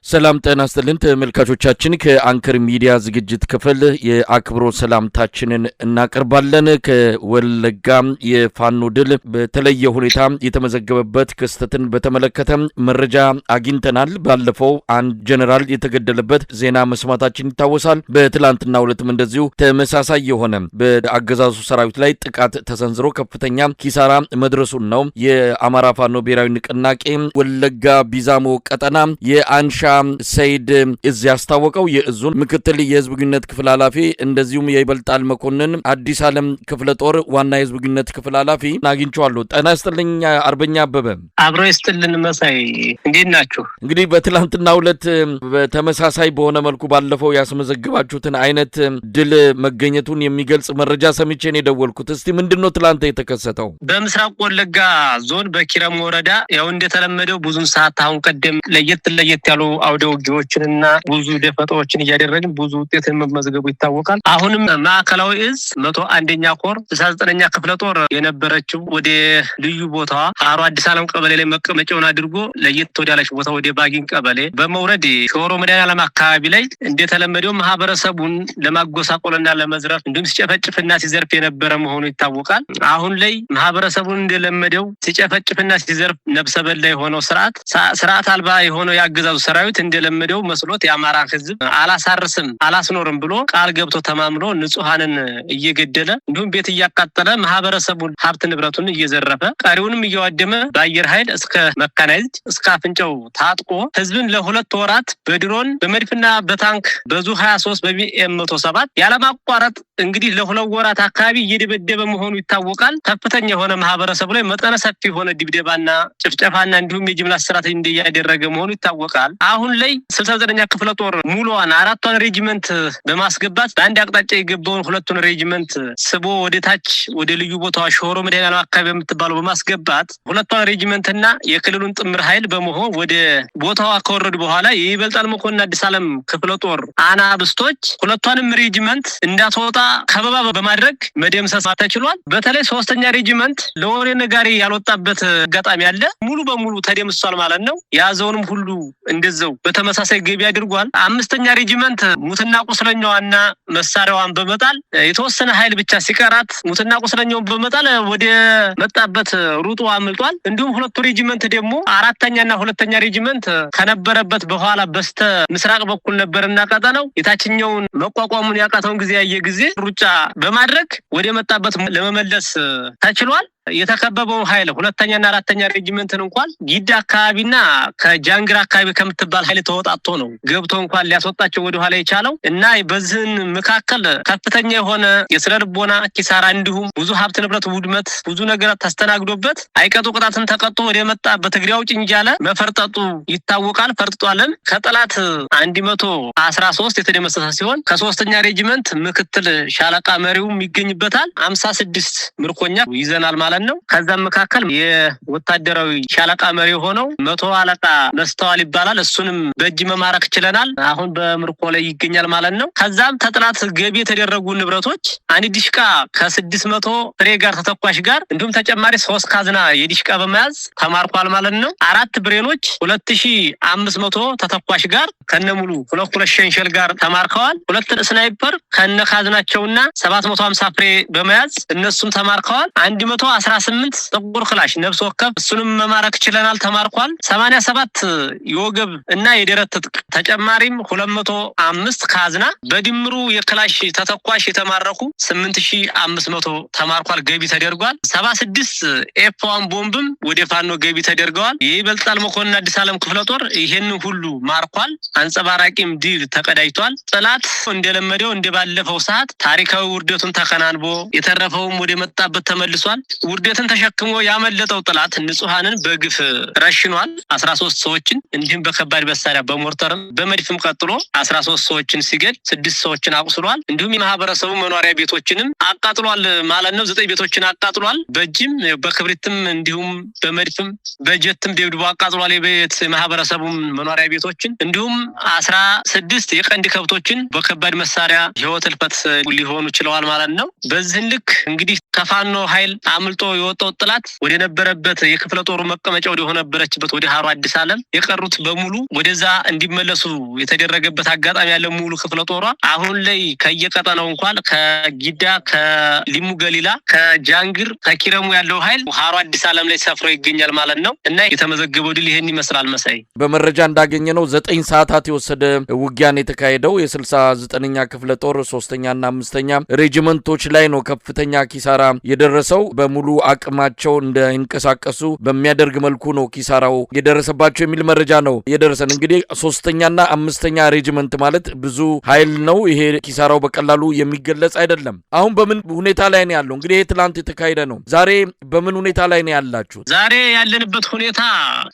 ሰላም ጤና ይስጥልን ተመልካቾቻችን ከአንከር ሚዲያ ዝግጅት ክፍል የአክብሮ ሰላምታችንን እናቀርባለን። ከወለጋ የፋኖ ድል በተለየ ሁኔታ የተመዘገበበት ክስተትን በተመለከተ መረጃ አግኝተናል። ባለፈው አንድ ጀነራል የተገደለበት ዜና መስማታችን ይታወሳል። በትላንትናው ዕለትም እንደዚሁ ተመሳሳይ የሆነ በአገዛዙ ሰራዊት ላይ ጥቃት ተሰንዝሮ ከፍተኛ ኪሳራ መድረሱን ነው የአማራ ፋኖ ብሔራዊ ንቅናቄ ወለጋ ቢዛሞ ቀጠና የአንሻ ሰይድ እዚ ያስታወቀው የእዙን ምክትል የህዝብ ግንኙነት ክፍል ኃላፊ እንደዚሁም የይበልጣል መኮንን አዲስ ዓለም ክፍለ ጦር ዋና የህዝብ ግንኙነት ክፍል ኃላፊ አግኝቻለሁ። ጤና ይስጥልኝ አርበኛ አበበ። አብሮ ይስጥልን መሳይ፣ እንዴት ናችሁ? እንግዲህ በትላንትናው ዕለት በተመሳሳይ በሆነ መልኩ ባለፈው ያስመዘግባችሁትን አይነት ድል መገኘቱን የሚገልጽ መረጃ ሰምቼ ነው የደወልኩት። እስቲ ምንድነው ትላንት የተከሰተው? በምስራቅ ወለጋ ዞን በኪረም ወረዳ ያው እንደተለመደው ብዙን ሰዓት አሁን ቀደም ለየት ያሉ አውደ ውጊያዎችንና ብዙ ደፈጣዎችን እያደረግን ብዙ ውጤትን መመዝገቡ ይታወቃል። አሁንም ማዕከላዊ እዝ 101ኛ ኮር 69ኛ ክፍለ ጦር የነበረችው ወደ ልዩ ቦታዋ አሮ አዲስ ዓለም ቀበሌ ላይ መቀመጫውን አድርጎ ለየት ወዳለች ቦታ ወደ ባጊን ቀበሌ በመውረድ ሾሮ መድኃኔዓለም አካባቢ ላይ እንደተለመደው ማህበረሰቡን ለማጎሳቆልና ለመዝረፍ እንዲሁም ሲጨፈጭፍና ሲዘርፍ የነበረ መሆኑ ይታወቃል። አሁን ላይ ማህበረሰቡን እንደለመደው ሲጨፈጭፍና ሲዘርፍ ነብሰ በላ የሆነው ስርዓት አልባ የሆነው ያገዛዙ ሰራዊት እንደለመደው መስሎት የአማራ ህዝብ አላሳርስም አላስኖርም ብሎ ቃል ገብቶ ተማምሎ ንጹሃንን እየገደለ እንዲሁም ቤት እያቃጠለ ማህበረሰቡን ሀብት ንብረቱን እየዘረፈ ቀሪውንም እያዋደመ በአየር ኃይል እስከ መካናይዝድ እስከ አፍንጫው ታጥቆ ህዝብን ለሁለት ወራት በድሮን በመድፍና በታንክ በዙ 23 በቢኤም 107 ያለማቋረጥ እንግዲህ ለሁለት ወራት አካባቢ እየደበደበ መሆኑ ይታወቃል። ከፍተኛ የሆነ ማህበረሰቡ ላይ መጠነ ሰፊ የሆነ ድብደባና ጭፍጨፋና እንዲሁም የጅምላ እስራት እንደያደረገ መሆኑ ይታወቃል። አሁን ላይ 69ኛ ክፍለ ጦር ሙሉዋን 4ቷን ሬጂመንት በማስገባት በአንድ አቅጣጫ የገባውን 2ቱን ሬጂመንት ስቦ ወደ ታች ወደ ልዩ ቦታዋ ሾሮ መድኃኔዓለም አካባቢ የምትባለው በማስገባት 2ቷን ሬጂመንትና የክልሉን ጥምር ኃይል በመሆን ወደ ቦታዋ ከወረዱ በኋላ የይበልጣል መኮንን አዲስ ዓለም ክፍለ ጦር አናብስቶች 2ቷንም ሬጂመንት እንዳትወጣ ከበባ በማድረግ መደምሰስ ተችሏል። በተለይ 3ኛ ሬጂመንት ለወሬ ነጋሪ ያልወጣበት አጋጣሚ አለ። ሙሉ በሙሉ ተደምሷል ማለት ነው። ያዘውንም ሁሉ እንደዛው በተመሳሳይ ገቢ አድርጓል። 5ኛ ሬጂመንት ሙትና ቁስለኛዋና መሳሪያዋን በመጣል የተወሰነ ኃይል ብቻ ሲቀራት ሙትና ቁስለኛውን በመጣል ወደ መጣበት ሩጦ አምልጧል። እንዲሁም 2ቱ ሬጂመንት ደግሞ 4ኛና 2ኛ ሬጂመንት ከነበረበት በኋላ በስተ ምስራቅ በኩል ነበርና ቀጠናው የታችኛውን መቋቋሙን ያቃተውን ጊዜ ያየ ጊዜ ሩጫ በማድረግ ወደ መጣበት ለመመለስ ተችሏል። የተከበበው ኃይል 2ኛና 4ኛ ሬጂመንትን እንኳን ጊዳ አካባቢና ከጃንግራ አካባቢ ከምትባል ኃይል ተወጣጥቶ ነው ገብቶ እንኳን ሊያስወጣቸው ወደ ኋላ የቻለው እና በዚህን መካከል ከፍተኛ የሆነ የስነልቦና ኪሳራ እንዲሁም ብዙ ሀብት ንብረት ውድመት ብዙ ነገር ተስተናግዶበት አይቀጡ ቅጣትን ተቀጥቶ ወደ መጣበት እግሪያው ጭንጃለ መፈርጠጡ ይታወቃል። ፈርጥጧልም ከጠላት 113 የተደመሰሰ ሲሆን ከ3ኛ ሬጂመንት ምክትል ሻለቃ መሪውም ይገኝበታል። 56 ምርኮኛ ይዘናል ማለት ነው። ከዛም መካከል የወታደራዊ ሻለቃ መሪ ሆነው 100 አለቃ መስተዋል ይባላል። እሱንም በእጅ መማረክ ችለናል። አሁን በምርኮ ላይ ይገኛል ማለት ነው። ከዛም ተጥላት ገቢ የተደረጉ ንብረቶች አንድ ዲሽቃ ከ600 ፍሬ ጋር ተተኳሽ ጋር እንዲሁም ተጨማሪ 3 ካዝና የዲሽቃ በመያዝ ተማርኳል ማለት ነው። 4 ብሬኖች 2500 ተተኳሽ ጋር ከነሙሉ 2 ሸንሸል ጋር ተማርከዋል። 2 ስናይፐር ከነ ካዝናቸውና 750 ፍሬ በመያዝ እነሱም ተማርከዋል። 118 ጥቁር ክላሽ ነፍስ ወከፍ እሱንም መማረክ ችለናል ተማርኳል። 87 የወገብ እና የደረት ትጥቅ ተጨማሪም 205 ካዝና በድምሩ የክላሽ ተተኳሽ የተማረኩ 8500 ተማርኳል ገቢ ተደርጓል። 76 ኤፍ1 ቦምብም ወደ ፋኖ ገቢ ተደርገዋል። የይበልጣል መኮንን አዲስ ዓለም ክፍለ ጦር ይሄን ሁሉ ማርኳል። አንጸባራቂም ድል ተቀዳጅቷል። ጠላት እንደለመደው እንደባለፈው ሰዓት ታሪካዊ ውርደቱን ተከናንቦ የተረፈውም ወደ መጣበት ተመልሷል። ውርደትን ተሸክሞ ያመለጠው ጠላት ንጹሃንን በግፍ ረሽኗል። 13 ሰዎችን እንዲሁም በከባድ መሳሪያ በሞርተርም በመድፍም ቀጥሎ 13 ሰዎችን ሲገል 6 ሰዎችን አቁስሏል። እንዲሁም የማህበረሰቡ መኖሪያ ቤቶችንም አቃጥሏል ማለት ነው። 9 ቤቶችን አቃጥሏል። በእጅም በክብሪትም እንዲሁም በመድፍም በጀትም ደብድቦ አቃጥሏል። የቤት ማህበረሰቡ መኖሪያ ቤቶችን እንዲሁም 16 የቀንድ ከብቶችን በከባድ መሳሪያ ህይወት ህልፈት ሊሆኑ ችለዋል ማለት ነው። በዚህ ልክ እንግዲህ ከፋኖ ኃይል አምልጦ የወጣው ጥላት ወደ ነበረበት የክፍለ ጦሩ መቀመጫ ወደ ሆነበረችበት ወደ ሀሮ አዲስ ዓለም የቀሩት በሙሉ ወደዛ እንዲመለሱ የተደረገበት አጋጣሚ ያለ ሙሉ ክፍለ ጦሯ አሁን ላይ ከየቀጠናው እንኳን ከጊዳ ከሊሙ ገሊላ ከጃንግር ከኪረሙ ያለው ኃይል ሀሮ አዲስ ዓለም ላይ ሰፍሮ ይገኛል ማለት ነው። እና የተመዘገበው ድል ይሄን ይመስላል። መሳይ በመረጃ እንዳገኘነው 9 ሰዓታት የወሰደ ውጊያን የተካሄደው የ69ኛ ክፍለ ጦር 3ኛና 5ኛ ሬጂመንቶች ላይ ነው ከፍተኛ ኪሳራ የደረሰው። በሙሉ አቅማቸው እንዳይንቀሳቀሱ በሚያደርግ መልኩ ነው ኪሳራው የደረሰባቸው የሚል መረጃ ነው የደረሰን። እንግዲህ 3ኛና 5ኛ ሬጂመንት ማለት ብዙ ኃይል ነው። ይሄ ኪሳራው በቀላሉ የሚገለጽ አይደለም። አሁን በምን ሁኔታ ላይ ነው ያለው? እንግዲህ ትላንት የተካሄደ ነው። ዛሬ በምን ሁኔታ ላይ ነው ያላችሁ? ዛሬ ያለንበት ሁኔታ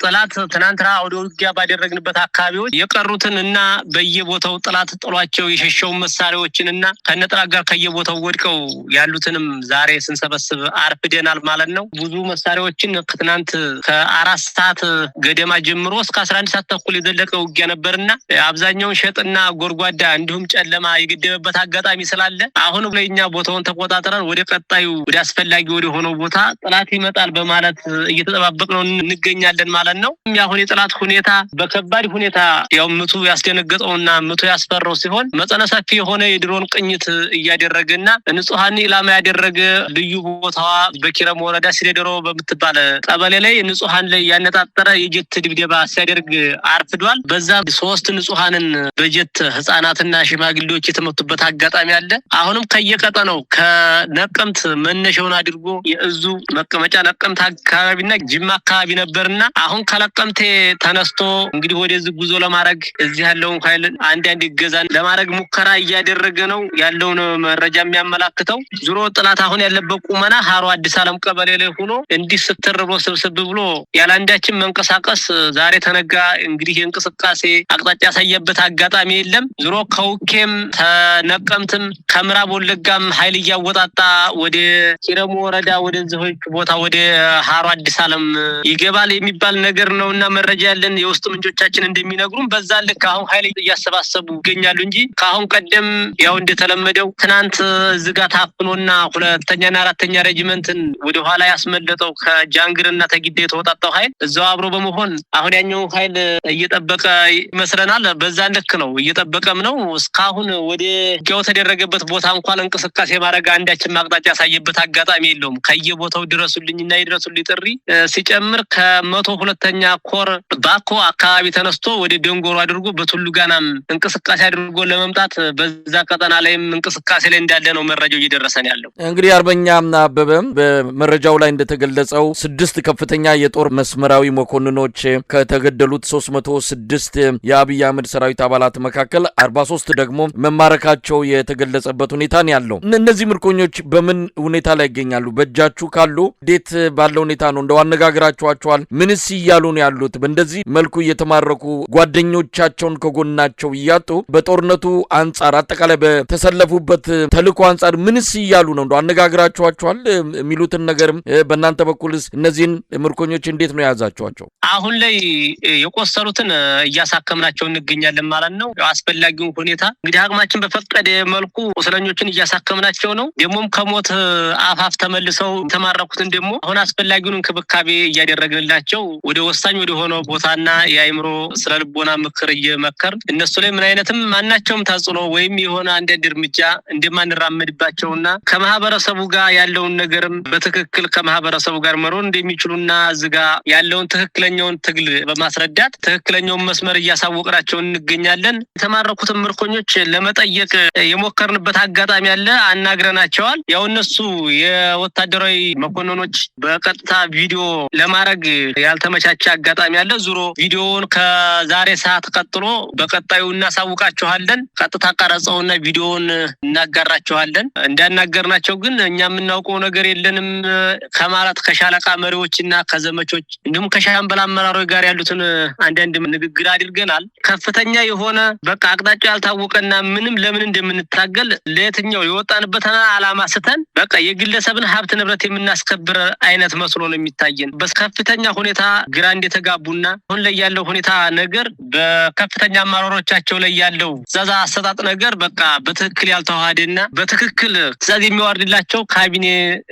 ጥላት ትናንትና ወደ ውጊያ ባደረግንበት አካባቢዎች የቀሩትን እና በየቦታው ጥላት ጥሏቸው የሸሸው መሳሪያዎችን እና ከነጥራት ጋር ከየቦታው ወድቀው ያሉትንም ዛሬ ስንሰበስብ አርፍደናል ማለት ነው። ብዙ መሳሪያዎችን ከትናንት ከ4 ሰዓት ገደማ ጀምሮ እስከ 11 ሰዓት ተኩል የዘለቀ ውጊያ ነበርና አብዛኛውን ሸጥና ጎርጓዳ እንዲሁም ጨለማ የገደበበት አጋጣሚ ስላለ አሁን ለኛ ቦታውን ተቆጣጥረን ወደ ቀጣዩ ወደ አስፈላጊ ወደ ሆነው ቦታ ጥላት ይመጣል በማለት እየተጠባበቅነው እንገኛለን ማለት ነው። ያሁን የጥላት ሁኔታ በከባድ ሁኔታ ያው ምቱ ያስደነገጠውና ምቱ ያስፈራው ሲሆን መጠነ ሰፊ የሆነ የድሮን ቅኝት እያደረገና ንጹሃን ኢላማ ያደረገ ልዩ ቦታዋ በኪረም ወረዳ ሲደሮ በምትባል ቀበሌ ላይ ንጹሃን ላይ ያነጣጠረ የጀት ድብደባ ሲያደርግ አርፍዷል። በዛ 3 ንጹሃንን በጀት ህፃናትና ሽማግሌዎች የተመቱበት አጋጣሚ አለ። አሁንም ከየቀጠናው ከነቀምት መነሻውን አድርጎ የእዙ መቀመጫ ነቀምት አካባቢና ጅማ አካባቢ ነበርና አሁን ከለቀምቴ ተነስቶ እንግዲህ ወደዚህ ጉዞ ለማድረግ እዚህ ያለውን ኃይል አንዳንድ ይገዛን ለማድረግ ሙከራ እያደረገ ነው ያለውን መረጃ የሚያመላክተው። ዙሮ ጥላት አሁን ያለበት ቁመና ሀሮ አዲስ ዓለም ቀበሌ ላይ ሆኖ እንዲህ ስትርቦ ስብስብ ብሎ ያላንዳችን መንቀሳቀስ ዛሬ ተነጋ እንግዲህ የእንቅስቃሴ አቅጣጫ ያሳየበት አጋጣሚ የለም። ዙሮ ከውኬም ተነቀምትም ከምዕራብ ወለጋም ኃይል እያወጣጣ ወደ ኪረሙ ወረዳ ወደዚህ ቦታ ወደ ሀሮ አዲስ ዓለም ይገባል የሚባል ነገር ነውና መረጃ ያለን የውስጥ ምንጮቻችን እንደሚነግሩን በዛ ልክ አሁን ኃይል እያሰባሰቡ ይገኛሉ እንጂ ከአሁን ቀደም ያው እንደተለመደው ትናንት ዝጋ ታፍኖና 2ኛና 4ኛ ሬጂመንትን ወደ ኋላ ያስመለጠው ከጃንግርና ተጊዳ የተወጣጣው ኃይል እዛው አብሮ በመሆን አሁን ያኛው ኃይል እየጠበቀ ይመስለናል። በዛ ልክ ነው እየጠበቀም ነው። እስካሁን ወደ ውጊያው ተደረገበት ቦታ እንኳን እንቅስቃሴ ማድረግ አንዳችን ማቅጣጫ ያሳየበት አጋጣሚ የለውም። ከየቦታው ድረሱልኝና ይድረሱልኝ ጥሪ ሲጨምር ከ102ኛ ኮር ባኮ አካባቢ ተነስቶ ወደ ደንጎሮ አድርጎ በቱሉ ጋናም እንቅስቃሴ አድርጎ ለመምጣት በዛ ቀጠና ላይም እንቅስቃሴ ላይ እንዳለ ነው መረጃው እየደረሰን ያለው። እንግዲህ አርበኛ አበበ በመረጃው ላይ እንደተገለጸው 6 ከፍተኛ የጦር መስመራዊ መኮንኖች ከተገደሉት 306 የአብይ አህመድ ሰራዊት አባላት መካከል 43 ደግሞ መማረካቸው የተገለጸበት ሁኔታ ነው ያለው። እነዚህ ምርኮኞች በምን ሁኔታ ላይ ይገኛሉ? በእጃችሁ ካሉ እንዴት ባለው ሁኔታ ነው? እንደው አነጋግራችኋቸዋል? ምንስ እያሉ ነው ያሉት? በእንደዚህ መልኩ እየተማረኩ ጓደኞቻቸውን ከጎናቸው እያጡ በጦርነቱ አንጻር አጠቃላይ በተሰለፉበት ተልእኮ አንጻር ምንስ እያሉ ነው? እንደው አነጋግራችኋቸዋል? የሚሉትን ነገርም በእናንተ በኩልስ እነዚህን ምርኮኞች እንዴት ነው የያዛችኋቸው? አሁን ላይ የቆሰሉትን እያሳከምናቸው እንገኛለን ማለት ነው። አስፈላጊውን ሁኔታ እንግዲህ አቅማችን በፈቀደ መልኩ ቁስለኞችን እያሳከምናቸው ነው። ደግሞም ከሞት አፋፍ ተመልሰው የተማረኩትን ደግሞ አሁን አስፈላጊውን እንክብካቤ እያደረግንላቸው ወደ ወሳኝ ወደ ሆነው ቦታና የአይምሮ ስለልቦና ምክር እየመከር እነሱ ላይ ምን አይነትም ማናቸውም ተጽዕኖ ወይም የሆነ አንዳንድ እርምጃ እንደማንራመድባቸውና ከማህበረሰቡ ጋር ያለውን ነገርም በትክክል ከማህበረሰቡ ጋር መኖር እንደሚችሉና ዝጋ ያለውን ትክክለኛውን ትግል በማስረዳት ትክክለኛውን መስመር እያሳወቅናቸው እንገኛለን። የተማረኩትን ምርኮኞች ለመጠየቅ የሞከርንበት አጋጣሚ አለ። አናግረናቸዋል። ያው እነሱ የወታደራዊ መኮንኖች በቀጥታ ቪዲዮ ለማድረግ ያልተመቻቸ አጋጣሚ አለ። ዙሮ ቪዲዮውን ከዛሬ ሰዓት ቀጥሎ በቀጣዩ እናሳውቃቸዋለን። ቀጥታ ቀረጸውና ቪዲዮውን እናጋራቸዋለን። እንዳናገርናቸው ግን እኛ የምናውቀው ነገር የለንም ከማለት ከሻለቃ መሪዎችና ከዘመቾች እንዲሁም ከሻምበል አመራሮች ጋር ያሉትን አንዳንድ ንግግር አድርገናል። ከፍተኛ የሆነ በቃ አቅጣጫ ያልታወቀና ምንም ለምን እንደምንታገል ለየትኛው የወጣንበትን ዓላማ ስተን በቃ የግለሰብን ሀብት ንብረት የምናስከብር አይነት መስሎ ነው የሚታየን። በከፍተኛ ሁኔታ ግራ እንደተጋቡና አሁን ላይ ያለው ሁኔታ ነገር በከፍተኛ አመራሮቻቸው ላይ ያለው ትዕዛዝ አሰጣጥ ነገር በቃ በትክክል ያልተዋሃደና በትክክል ትዕዛዝ የሚዋርድላቸው ካቢኔ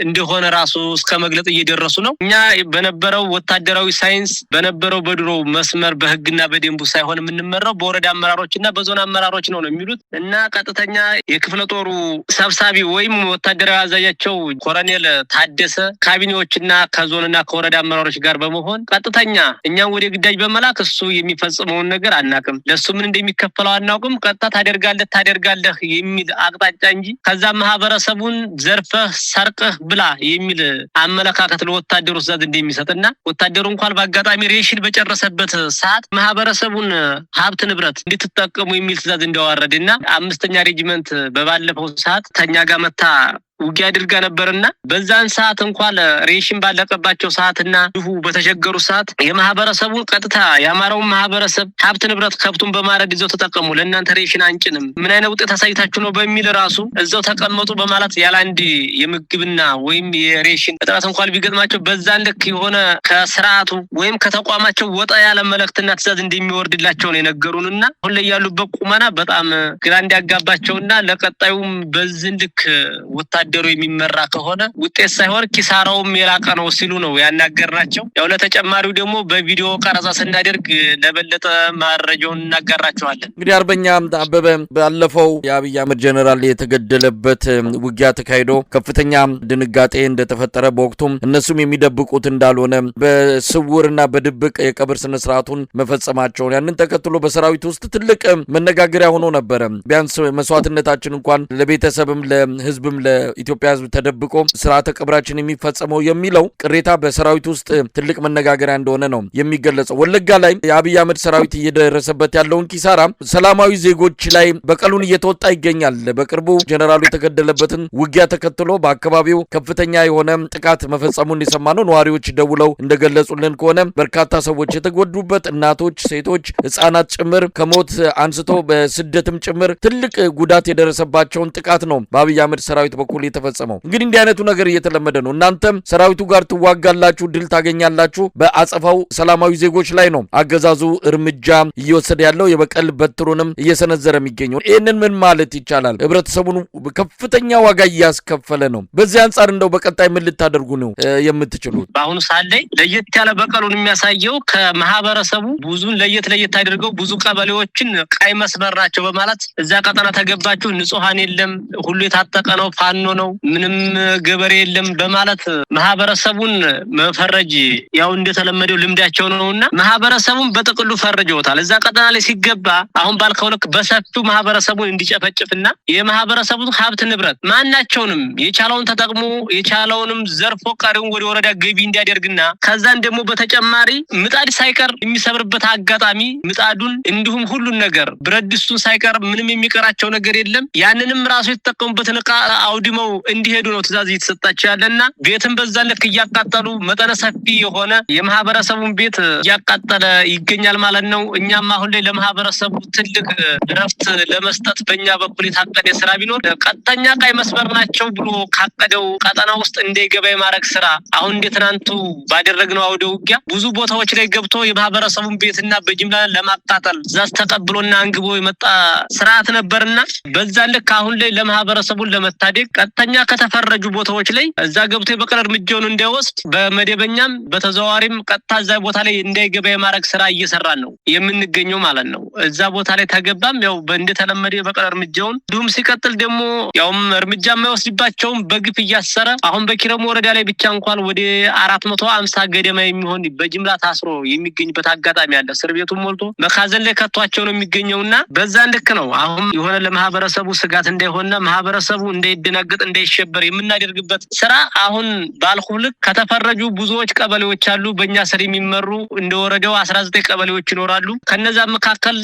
እንደሆነ ራሱ እስከ መግለጽ እየደረሱ ነው። እኛ በነበረው ወታደራዊ ሳይንስ በነበረው በድሮ መስመር በህግና በደንቡ ሳይሆን የምንመራው በወረዳ አመራሮችና በዞን አመራሮች ነው የሚሉት እና ቀጥተኛ የክፍለ ጦሩ ሰብሳቢ ወይም ወታደራዊ አዛዣቸው ኮሎኔል ታደሰ ካቢኔዎችና ከዞንና ከወረዳ አመራሮች ጋር በመሆን ቀጥተኛ እኛን ወደ ግዳጅ በመላክ እሱ የሚፈጽመውን ነገር አናውቅም፣ ለሱ ምን እንደሚከፈለው አናውቅም፣ ቀጥታ ታደርጋለህ የሚል አቅጣጫ እንጂ ከዛ ማህበረሰቡን ዘርፈህ ሰርቀህ ብላ የሚል አመለካከት ለወታደሩ ትዕዛዝ እንደሚሰጥና ወታደሩ እንኳን በአጋጣሚ ሬሽን በጨረሰበት ሰዓት ማህበረሰቡን ሀብት ንብረት እንድትጠቀሙ የሚል ትዕዛዝ እንዳወረደና 5ኛ ሬጂመንት በባለፈው ሰዓት ተኛ ጋር መታ ውጊያ አድርጋ ነበርና በዛን ሰዓት እንኳን ሬሽን ባለቀባቸው ሰዓትና ድሁ በተቸገሩ ሰዓት የማህበረሰቡን ቀጥታ ያማራውን ማህበረሰብ ሀብት ንብረት ከብቱን በማረድ ይዘው ተጠቀሙ፣ ለእናንተ ሬሽን አንጭንም፣ ምን አይነት ውጤት አሳይታችሁ ነው በሚል ራሱ እዛው ተቀመጡ በማለት ያላንድ የምግብና ወይም የሬሽን እጥረት እንኳን ቢገጥማቸው በዛን ልክ የሆነ ከስርዓቱ ወይም ከተቋማቸው ወጣ ያለ መልእክትና ትዕዛዝ እንደሚወርድላቸው ነው የነገሩንና አሁን ላይ ያሉበት ቁመና በጣም ግራ እንዲያጋባቸውና ለቀጣዩም በዚህ ልክ ወታደሩ የሚመራ ከሆነ ውጤት ሳይሆን ኪሳራውም የላቀ ነው ሲሉ ነው ያናገርናቸው። ያው ለተጨማሪው ደግሞ በቪዲዮ ቀረጻ ስናደርግ ለበለጠ ማረጃውን እናጋራቸዋለን። እንግዲህ አርበኛ አበበ ባለፈው የአብይ አህመድ ጀነራል የተገደለበት ውጊያ ተካሂዶ ከፍተኛ ድንጋጤ እንደተፈጠረ በወቅቱም እነሱም የሚደብቁት እንዳልሆነ በስውርና በድብቅ የቀብር ስነ ስርዓቱን መፈጸማቸውን ያንን ተከትሎ በሰራዊት ውስጥ ትልቅ መነጋገሪያ ሆኖ ነበረ። ቢያንስ መስዋዕትነታችን እንኳን ለቤተሰብም ለህዝብም ኢትዮጵያ ህዝብ ተደብቆ ስርዓተ ቀብራችን የሚፈጸመው የሚለው ቅሬታ በሰራዊት ውስጥ ትልቅ መነጋገሪያ እንደሆነ ነው የሚገለጸው። ወለጋ ላይ የአብይ አህመድ ሰራዊት እየደረሰበት ያለውን ኪሳራ ሰላማዊ ዜጎች ላይ በቀሉን እየተወጣ ይገኛል። በቅርቡ ጀነራሉ የተገደለበትን ውጊያ ተከትሎ በአካባቢው ከፍተኛ የሆነ ጥቃት መፈጸሙን የሰማነው ነዋሪዎች ደውለው እንደገለጹልን ከሆነ በርካታ ሰዎች የተጎዱበት እናቶች፣ ሴቶች፣ ህጻናት ጭምር ከሞት አንስቶ በስደትም ጭምር ትልቅ ጉዳት የደረሰባቸውን ጥቃት ነው በአብይ አህመድ ሰራዊት በኩል የተፈጸመው። እንግዲህ እንዲህ አይነቱ ነገር እየተለመደ ነው። እናንተም ሰራዊቱ ጋር ትዋጋላችሁ፣ ድል ታገኛላችሁ፣ በአጸፋው ሰላማዊ ዜጎች ላይ ነው አገዛዙ እርምጃ እየወሰደ ያለው የበቀል በትሩንም እየሰነዘረ የሚገኘው። ይህንን ምን ማለት ይቻላል? ህብረተሰቡን ከፍተኛ ዋጋ እያስከፈለ ነው። በዚህ አንጻር እንደው በቀጣይ ምን ልታደርጉ ነው የምትችሉት? በአሁኑ ሰዓት ላይ ለየት ያለ በቀሉን የሚያሳየው ከማህበረሰቡ ብዙን ለየት አድርገው ብዙ ቀበሌዎችን ቀይ መስመር ናቸው በማለት እዛ ቀጠና ተገባችሁ ንጹሃን የለም ሁሉ የታጠቀ ነው ፋኖ ነው ምንም ገበሬ የለም በማለት ማህበረሰቡን መፈረጅ ያው እንደተለመደው ልምዳቸው ነውና ማህበረሰቡን በጥቅሉ ፈርጀውታል። እዛ ቀጠና ላይ ሲገባ አሁን ባልከው ልክ በሰፊው ማህበረሰቡን እንዲጨፈጭፍና የማህበረሰቡን ሀብት ንብረት ማናቸውንም የቻለውን ተጠቅሞ የቻለውንም ዘርፎ ቀሪውን ወደ ወረዳ ገቢ እንዲያደርግና ከዛን ደግሞ በተጨማሪ ምጣድ ሳይቀር የሚሰብርበት አጋጣሚ ምጣዱን እንዲሁም ሁሉን ነገር ብረት ድስቱን ሳይቀር ምንም የሚቀራቸው ነገር የለም። ያንንም ራሱ የተጠቀሙበትን ዕቃ አውድመው እንዲሄዱ ነው ትዕዛዝ እየተሰጣቸው ያለና ቤትን በዛ ልክ እያቃጠሉ መጠነ ሰፊ የሆነ የማህበረሰቡን ቤት እያቃጠለ ይገኛል ማለት ነው። እኛም አሁን ላይ ለማህበረሰቡ ትልቅ ረፍት ለመስጠት በእኛ በኩል የታቀደ ስራ ቢኖር ቀጥተኛ ቀይ መስመር ናቸው ብሎ ካቀደው ቀጠና ውስጥ እንዳይገባ የማድረግ ስራ አሁን እንደ ትናንቱ ባደረግነው አውደ ውጊያ ብዙ ቦታዎች ላይ ገብቶ የማህበረሰቡን ቤትና በጅምላ ለማቃጠል ትዕዛዝ ተቀብሎና አንግቦ የመጣ ስርዓት ነበርና በዛ ልክ አሁን ላይ ለማህበረሰቡን ለመታደግ ቀጥተኛ ከተፈረጁ ቦታዎች ላይ እዛ ገብቶ የበቀል እርምጃውን እንዲወስድ በመደበኛም በተዘዋዋሪም ቀጥታ እዛ ቦታ ላይ እንዳይገባ የማድረግ ስራ እየሰራን ነው የምንገኘው ማለት ነው። እዛ ቦታ ላይ ተገባም ያው እንደተለመደ የበቀል እርምጃውን እንዲሁም ሲቀጥል ደግሞ ያውም እርምጃ የማይወስድባቸውም በግፍ እያሰረ አሁን በኪረሙ ወረዳ ላይ ብቻ እንኳን ወደ 450 ገደማ የሚሆን በጅምላ ታስሮ የሚገኝበት አጋጣሚ አለ። እስር ቤቱን ሞልቶ መካዘን ላይ ከቷቸው ነው የሚገኘውና በዛ ልክ ነው አሁን የሆነ ለማህበረሰቡ ስጋት እንዳይሆንና ማህበረሰቡ እንዳይደናገጥ እንዳይሸበር የምናደርግበት ስራ አሁን ባልኩ ልክ ከተፈረጁ ብዙዎች ቀበሌዎች አሉ በእኛ ስር የሚመሩ እንደ ወረዳው 19 ቀበሌዎች ይኖራሉ። ከነዛ መካከል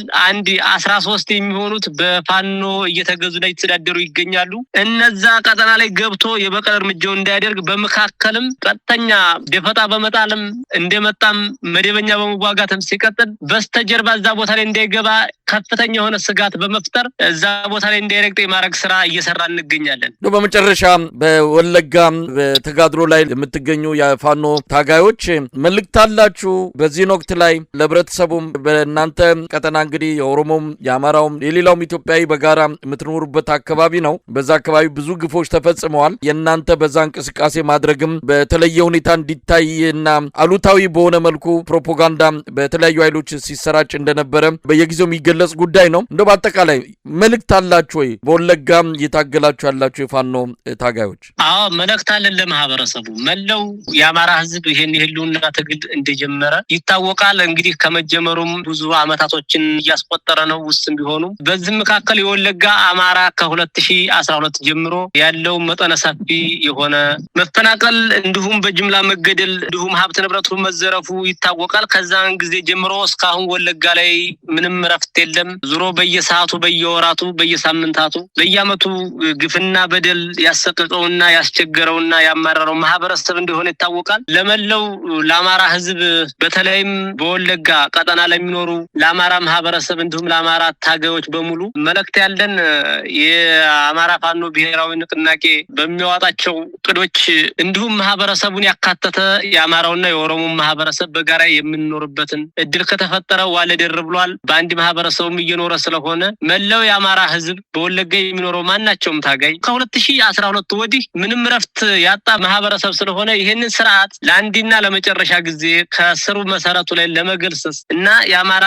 13 የሚሆኑት በፋኖ እየተገዙ ላይ ተዳደሩ ይገኛሉ። እነዛ ቀጠና ላይ ገብቶ የበቀል እርምጃው እንዳያደርግ በመካከልም ቀጥተኛ ደፈጣ በመጣልም እንደመጣም መደበኛ በመዋጋትም ሲቀጥል በስተጀርባ እዛ ቦታ ላይ እንዳይገባ ከፍተኛ የሆነ ስጋት በመፍጠር እዛ ቦታ ላይ እንዳይረግጥ የማድረግ ስራ እየሰራ እንገኛለን። በመጨረሻ በወለጋ በተጋድሎ ላይ የምትገኙ የፋኖ ታጋዮች መልእክት አላችሁ በዚህ ወቅት ላይ ለህብረተሰቡም በእናንተ ቀጠና እንግዲህ የኦሮሞም የአማራውም የሌላውም ኢትዮጵያዊ በጋራ የምትኖሩበት አካባቢ ነው። በዛ አካባቢ ብዙ ግፎች ተፈጽመዋል። የእናንተ በዛ እንቅስቃሴ ማድረግም በተለየ ሁኔታ እንዲታይና አሉታዊ በሆነ መልኩ ፕሮፓጋንዳ በተለያዩ ኃይሎች ሲሰራጭ እንደነበረ በየጊዜው የሚገለጽ ጉዳይ ነው። እንደው በአጠቃላይ መልእክት አላችሁ ወይ በወለጋም እየታገላችሁ ያላችሁ የፋኖ ታጋዮች? አዎ መልእክት አለን ለማህበረሰቡ። መለው የአማራ ህዝብ ይሄን የህልውና ትግል እንደጀመረ ይታወቃል። እንግዲህ ከመጀመሩም ብዙ አመታቶችን እያስቆጠረ ነው ውስጥም ቢሆኑ። በዚህ መካከል የወለጋ አማራ ከ2012 ጀምሮ ያለው መጠነ ሰፊ የሆነ መፈናቀል እንዲሁም በጅምላ መገደል እንዲሁም ሀብት ንብረቱ መዘረፉ ይታወቃል። ከዛን ጊዜ ጀምሮ እስካሁን ወለጋ ላይ ምንም ረፍት የለም። ዙሮ በየሰዓቱ በየወራቱ በየሳምንታቱ በየአመቱ ግፍና በደል ያሰቀቀውና ያስቸገረውና ያማረረው ማህበረሰብ እንደሆነ ይታወቃል። ለመለው ለአማራ ህዝብ በተለይም በወለጋ ቀጠና ለሚኖሩ ለአማራ ማህበረሰብ እንዲሁም ለአማራ ታጋዮች በሙሉ መልእክት ያለን የአማራ ፋኖ ብሔራዊ ንቅናቄ በሚያወጣቸው እቅዶች እንዲሁም ማህበረሰቡን ያካተተ የአማራውና የኦሮሞ ማህበረሰብ በጋራ የምንኖርበትን እድል ከተፈጠረ ዋለደር ብሏል። በአንድ ማህበረሰቡም እየኖረ ስለሆነ መለው የአማራ ህዝብ በወለጋ የሚኖረው ማናቸውም ታጋይ ከ2012 ወዲህ ምንም ረፍት ያጣ ማህበረሰብ ስለሆነ ይህንን ስርዓት ለአንድና ለመጨረሻ ጊዜ ከስሩ መሰረቱ ላይ ለመገልሰስ እና የአማራ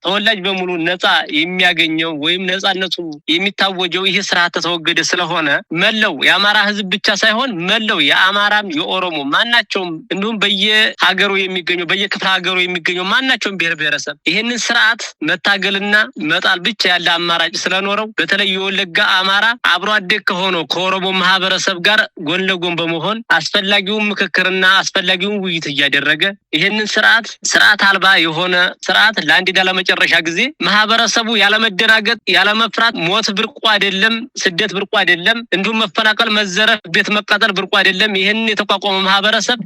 ተወላጅ በሙሉ ነፃ የሚያገኘው ወይም ነፃነቱ የሚታወጀው ይህ ስርዓት ተወገደ ስለሆነ መለው የአማራ ህዝብ ብቻ ሳይሆን መለው የአማራም የኦሮሞ ማናቸውም እንዲሁም በየሀገሩ የሚገኘው በየክፍለ ሀገሩ የሚገኘው ማናቸውም ብሔር ብሔረሰብ ይህንን ስርዓት መታገልና መጣል ብቻ ያለ አማራጭ ስለኖረው በተለይ የወለጋ አማራ አብሮ አደግ ከሆነው ከኦሮሞ ማህበረሰብ ጋር ጎን ለጎን በመሆን አስፈላጊውን ምክክርና አስፈላጊውን ውይይት እያደረገ ይህንን ስርዓት አልባ የሆነ ስርዓት ለአንድና ለመጨረሻ ጊዜ ማህበረሰቡ ያለመደናገጥ ያለመፍራት ሞት ብርቁ አይደለም፣ ስደት ብርቁ አይደለም፣ እንዲሁም መፈናቀል፣ መዘረፍ፣ ቤት መቃጠል ብርቁ አይደለም። ይህንን የተቋቋመ ማህበረሰብ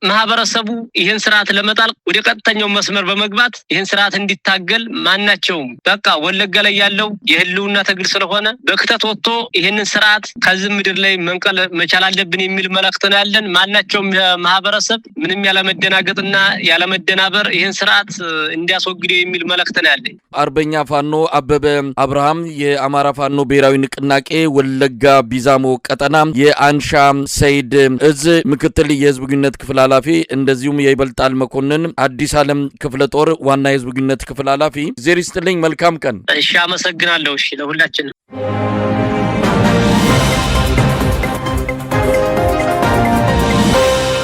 ማህበረሰቡ ይህን ስርዓት ለመጣል ወደ ቀጥተኛው መስመር በመግባት ይህን ስርዓት እንዲታገል ማናቸውም በቃ ወለጋ ላይ ያለው የህልውና ትግል ስለሆነ በክተት ወጥቶ ይህንን ስርዓት ከዚህ ምድር ላይ መንቀል መቻል አለብን የሚል መልእክት ነው ያለን። ማናቸውም ማህበረሰብ ምንም ያለመደናገጥና ያለመደናበር ይህን ስርዓት እንዲያስወግደው የሚል መልእክት ነው ያለኝ። አርበኛ ፋኖ አበበ አብርሃም የአማራ ፋኖ ብሔራዊ ንቅናቄ ወለጋ ቢዛሞ ቀጠና የአንሻ ሰይድ እዝ ምክትል የህዝብ ግንኙነት ክፍል ኃላፊ እንደዚሁም የይበልጣል መኮንን አዲስ ዓለም ክፍለ ጦር ዋና የህዝብ ግንኙነት ክፍል ኃላፊ ዜር ይስጥልኝ። መልካም ቀን። እሺ አመሰግናለሁ። እሺ ለሁላችንም